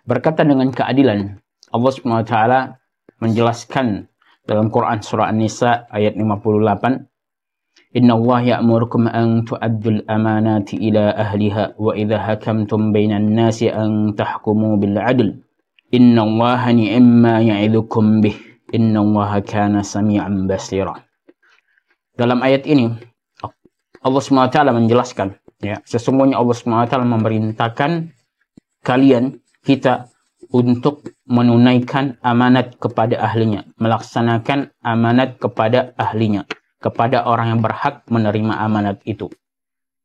Berkaitan dengan keadilan, Allah Subhanahu wa taala menjelaskan dalam Quran surah An-Nisa ayat 58, Inna Allah ya'murukum an tu'addul amanati ila ahliha wa idha hakamtum bainan nasi an tahkumu bil 'adl. Inna Allah ni'ma ya'idukum bih. Inna Allah kana sami'an basira. Dalam ayat ini Allah Subhanahu wa taala menjelaskan, ya, sesungguhnya Allah Subhanahu wa taala memerintahkan kalian, kita, untuk menunaikan amanat kepada ahlinya, melaksanakan amanat kepada ahlinya, kepada orang yang berhak menerima amanat itu.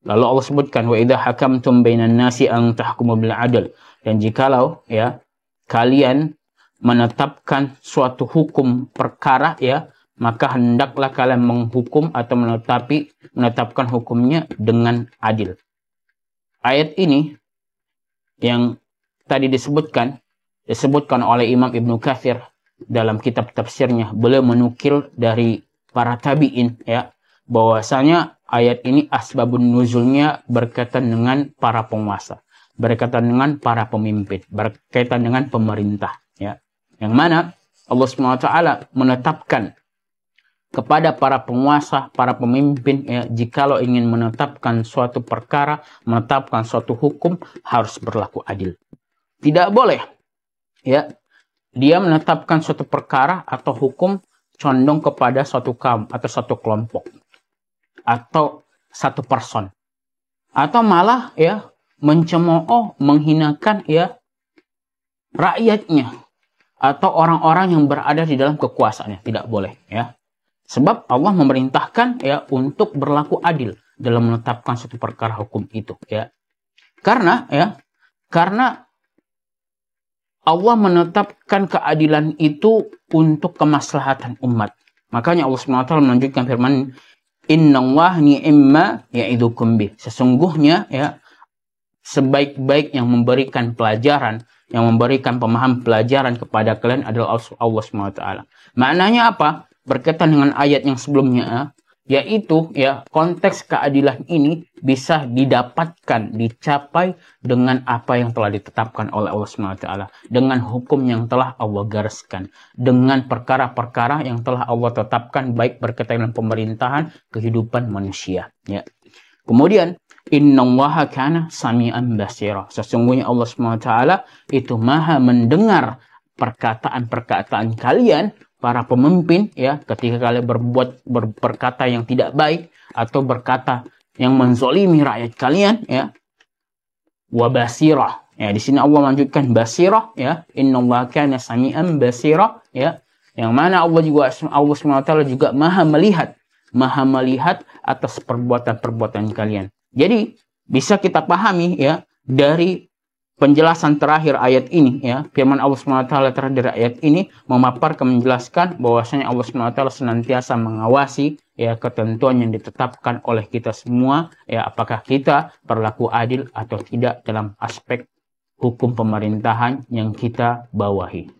Lalu Allah sebutkan, wa idza hakamtum bainan nasi an tahkumu bil 'adl, dan jikalau, ya, kalian menetapkan suatu hukum perkara, ya, maka hendaklah kalian menghukum atau menetapkan hukumnya dengan adil. Ayat ini yang tadi disebutkan oleh Imam Ibnu Katsir dalam kitab tafsirnya. Beliau menukil dari para tabi'in, ya, bahwasanya ayat ini asbabun nuzulnya berkaitan dengan para penguasa, berkaitan dengan para pemimpin, berkaitan dengan pemerintah, ya. Yang mana Allah SWT menetapkan kepada para penguasa, para pemimpin, ya, jikalau ingin menetapkan suatu perkara, menetapkan suatu hukum, harus berlaku adil. Tidak boleh, ya, dia menetapkan suatu perkara atau hukum condong kepada suatu kaum atau satu kelompok atau satu person, atau malah, ya, mencemooh, menghinakan, ya, rakyatnya atau orang-orang yang berada di dalam kekuasaannya. Tidak boleh, ya. Sebab Allah memerintahkan, ya, untuk berlaku adil dalam menetapkan suatu perkara hukum itu, ya. Karena Allah menetapkan keadilan itu untuk kemaslahatan umat. Makanya Allah SWT melanjutkan firman, Innallaha ni'ma ya'idukum bih. Sesungguhnya, ya, sebaik-baik yang memberikan pelajaran, yang memberikan pemahaman pelajaran kepada kalian adalah Allah SWT. Maknanya apa? Berkaitan dengan ayat yang sebelumnya, yaitu, ya, konteks keadilan ini bisa didapatkan, dicapai dengan apa yang telah ditetapkan oleh Allah SWT, dengan hukum yang telah Allah gariskan, dengan perkara-perkara yang telah Allah tetapkan, baik berkaitan dengan pemerintahan, kehidupan manusia, ya. Kemudian, Innallaha kana sami'an basira. Sesungguhnya Allah SWT itu maha mendengar perkataan-perkataan kalian, para pemimpin, ya, ketika kalian berkata yang tidak baik atau berkata yang menzolimi rakyat kalian, ya. Wa basirah, ya, di sini Allah lanjutkan basirah, ya, innallaha kana sami'an basira, ya, yang mana Allah SWT juga maha melihat atas perbuatan-perbuatan kalian. Jadi bisa kita pahami, ya, dari penjelasan terakhir ayat ini, ya, firman Allah SWT terakhir ayat ini memaparkan, menjelaskan bahwasanya Allah SWT senantiasa mengawasi, ya, ketentuan yang ditetapkan oleh kita semua, ya, apakah kita berlaku adil atau tidak dalam aspek hukum pemerintahan yang kita bawahi.